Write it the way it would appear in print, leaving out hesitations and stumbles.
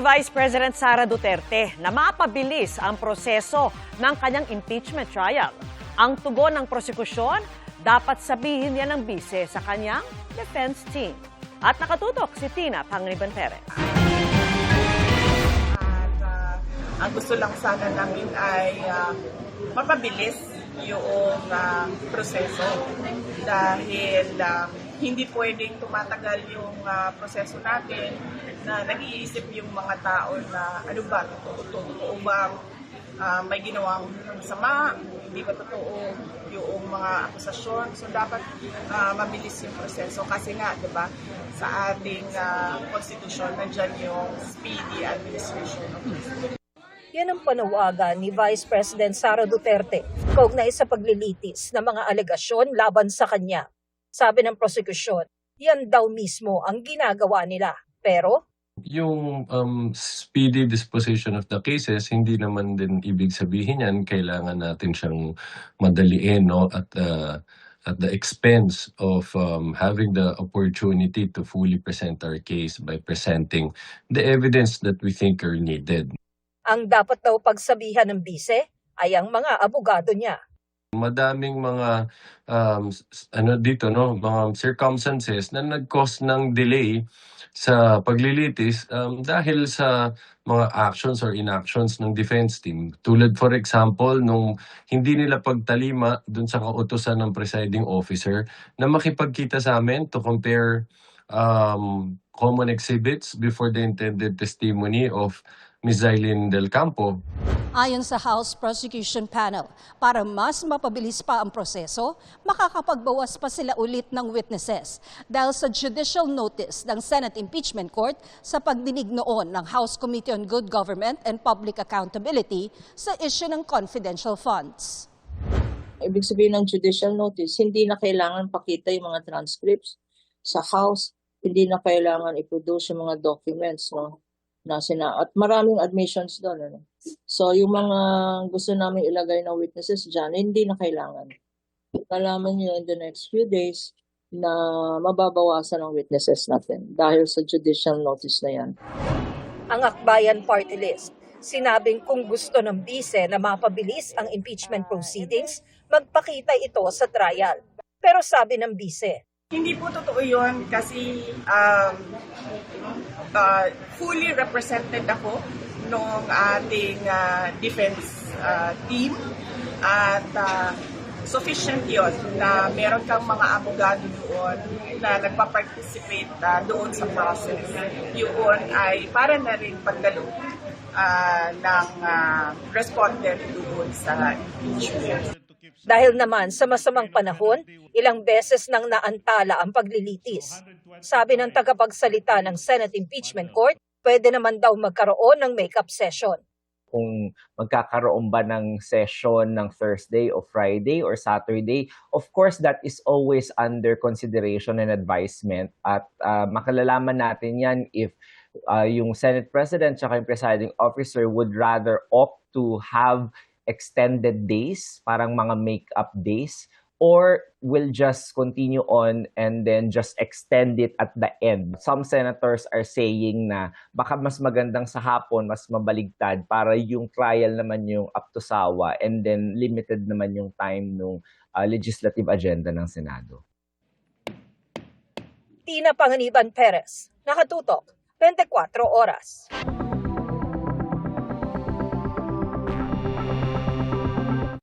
Vice President Sara Duterte na mapabilis ang proseso ng kanyang impeachment trial. Ang tugon ng prosekusyon, dapat sabihin niya ng bise sa kanyang defense team. At nakatutok si Tina Panganiban Perez. Ang gusto lang sana namin ay mapabilis yung proseso dahil hindi pwedeng tumatagal yung proseso natin na nag-iisip yung mga tao na ano ba, totoo bang may ginawang masama, hindi ba totoo yung mga akusasyon. So dapat mabilis yung proseso kasi nga, di ba, sa ating konstitusyon nandyan yung speedy administration of justice. Yan ang panawagan ni Vice President Sara Duterte kaugnay sa paglilitis ng mga alegasyon laban sa kanya. Sabi ng prosekusyon, yan daw mismo ang ginagawa nila. Pero yung speedy disposition of the cases, hindi naman din ibig sabihin yan kailangan natin siyang madaliin, no? At the expense of having the opportunity to fully present our case by presenting the evidence that we think are needed. ang dapat daw pagsabihan ng bise ay ang mga abogado niya. Madaming mga mga circumstances na nag-cause ng delay sa paglilitis dahil sa mga actions or inactions ng defense team. Tulad for example, nung hindi nila pagtalima dun sa kautusan ng presiding officer na makipagkita sa amin to compare common exhibits before the intended testimony of Ms. Zailin Del Campo. Ayon sa House Prosecution Panel, para mas mapabilis pa ang proseso, makakapagbawas pa sila ulit ng witnesses dahil sa judicial notice ng Senate Impeachment Court sa pagdinig noon ng House Committee on Good Government and Public Accountability sa issue ng confidential funds. Ibig sabihin ng judicial notice, hindi na kailangan pakita yung mga transcripts sa House, hindi na kailangan i-produce yung mga documents, no? At maraming admissions doon. Ano? So, yung mga gusto namin ilagay na witnesses dyan, hindi na kailangan. Nalaman nyo in the next few days na mababawasan ang witnesses natin dahil sa judicial notice na yan. Ang Akbayan Party List, sinabing kung gusto ng bise na mapabilis ang impeachment proceedings, magpakita ito sa trial. Pero sabi ng bise, hindi po totoo yun kasi fully represented ako nung ating defense team at sufficient yun na meron kang mga abogado doon na nagpa-participate doon sa process. Yun ay para na rin pagdalo ng respondent doon sa impeachment. dahil naman sa masamang panahon, ilang beses nang naantala ang paglilitis. Sabi ng tagapagsalita ng Senate Impeachment Court, pwede naman daw magkaroon ng make-up session. Kung magkakaroon ba ng session ng Thursday o Friday or Saturday, of course, that is always under consideration and advisement. At makalalaman natin yan if yung Senate President at yung presiding officer would rather opt to have extended days, parang mga make-up days, or will just continue on and then just extend it at the end. Some senators are saying na baka mas magandang sa hapon, mas mabaligtad para yung trial naman yung up to sawa and then limited naman yung time ng legislative agenda ng Senado. Tina Panganiban Perez, nakatutok, 24 oras.